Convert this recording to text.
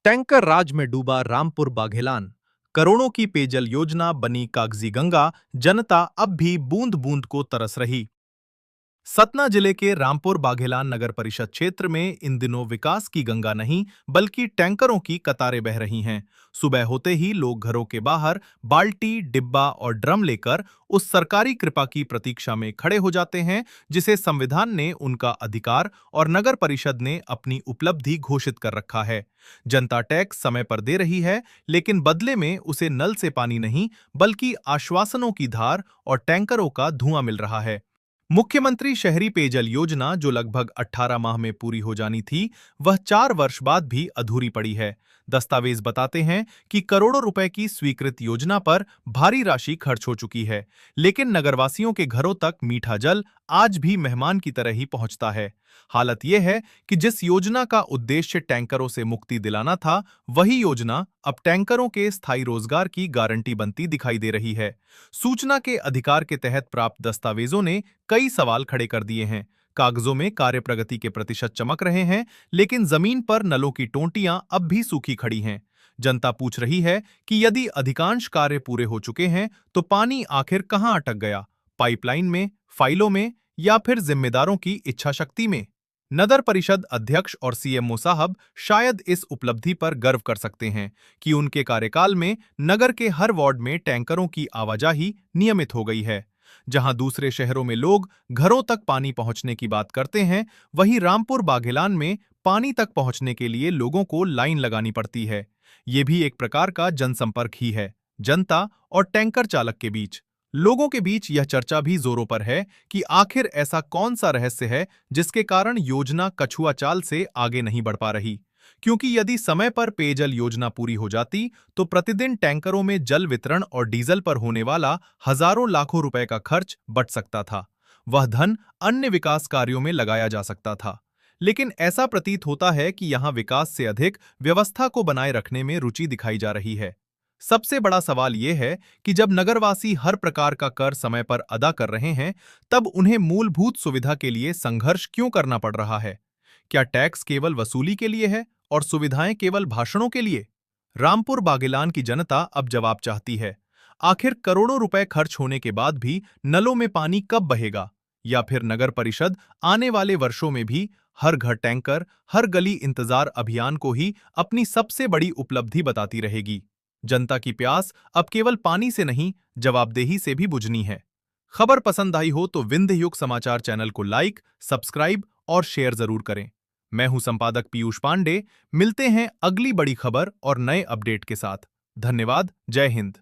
Tanker राज में डूबा रामपुर बाघेलान। करोड़ों की पेयजल योजना बनी कागजी गंगा। जनता अब भी बूंद बूंद को तरस रही। सतना जिले के रामपुर बाघेलान नगर परिषद क्षेत्र में इन दिनों विकास की गंगा नहीं बल्कि टैंकरों की कतारें बह रही हैं। सुबह होते ही लोग घरों के बाहर बाल्टी, डिब्बा और ड्रम लेकर उस सरकारी कृपा की प्रतीक्षा में खड़े हो जाते हैं जिसे संविधान ने उनका अधिकार और नगर परिषद ने अपनी उपलब्धि घोषित कर रखा है। जनता टैक्स समय पर दे रही है, लेकिन बदले में उसे नल से पानी नहीं बल्कि आश्वासनों की धार और टैंकरों का धुआं मिल रहा है। मुख्यमंत्री शहरी पेयजल योजना जो लगभग 18 माह में पूरी हो जानी थी, वह 4 वर्ष बाद भी अधूरी पड़ी है। दस्तावेज बताते हैं कि करोड़ों रुपए की स्वीकृत योजना पर भारी राशि खर्च हो चुकी है, लेकिन नगरवासियों के घरों तक मीठा जल आज भी मेहमान की तरह ही पहुंचता है। हालत यह है कि जिस योजना का उद्देश्य टैंकरों से मुक्ति दिलाना था, वही योजना अब टैंकरों के स्थायी रोजगार की गारंटी बनती दिखाई दे रही है। सूचना के अधिकार के तहत प्राप्त दस्तावेजों ने कई सवाल खड़े कर दिए हैं। कागजों में कार्य प्रगति के प्रतिशत चमक रहे हैं, लेकिन जमीन पर नलों की टोंटियां अब भी सूखी खड़ी हैं। जनता पूछ रही है कि यदि अधिकांश कार्य पूरे हो चुके हैं, तो पानी आखिर कहां अटक गया? पाइपलाइन में, फाइलों में या फिर जिम्मेदारों की इच्छा शक्ति में? नगर परिषद अध्यक्ष और सीएमओ साहब शायद इस उपलब्धि पर गर्व कर सकते हैं कि उनके कार्यकाल में नगर के हर वार्ड में टैंकरों की आवाजाही नियमित हो गई है। जहां दूसरे शहरों में लोग घरों तक पानी पहुंचने की बात करते हैं, वहीं रामपुर बाघेलान में पानी तक पहुंचने के लिए लोगों को लाइन लगानी पड़ती है। ये भी एक प्रकार का जनसंपर्क ही है, जनता और टैंकर चालक के बीच। लोगों के बीच यह चर्चा भी जोरों पर है कि आखिर ऐसा कौन सा रहस्य है जिसके कारण योजना कछुआ चाल से आगे नहीं बढ़ पा रही। क्योंकि यदि समय पर पेयजल योजना पूरी हो जाती, तो प्रतिदिन टैंकरों में जल वितरण और डीजल पर होने वाला हजारों लाखों रुपए का खर्च बच सकता था। वह धन अन्य विकास कार्यों में लगाया जा सकता था। लेकिन ऐसा प्रतीत होता है कि यहां विकास से अधिक व्यवस्था को बनाए रखने में रुचि दिखाई जा रही है। सबसे बड़ा सवाल यह है कि जब नगरवासी हर प्रकार का कर समय पर अदा कर रहे हैं, तब उन्हें मूलभूत सुविधा के लिए संघर्ष क्यों करना पड़ रहा है? क्या टैक्स केवल वसूली के लिए है और सुविधाएं केवल भाषणों के लिए? रामपुर बागेलान की जनता अब जवाब चाहती है। आखिर करोड़ों रुपए खर्च होने के बाद भी नलों में पानी कब बहेगा? या फिर नगर परिषद आने वाले वर्षों में भी हर घर टैंकर, हर गली इंतजार अभियान को ही अपनी सबसे बड़ी उपलब्धि बताती रहेगी? जनता की प्यास अब केवल पानी से नहीं, जवाबदेही से भी बुझनी है। खबर पसंद आई हो तो विंध्य युग समाचार चैनल को लाइक, सब्सक्राइब और शेयर जरूर करें। मैं हूं संपादक पीयूष पांडे। मिलते हैं अगली बड़ी खबर और नए अपडेट के साथ। धन्यवाद। जय हिंद।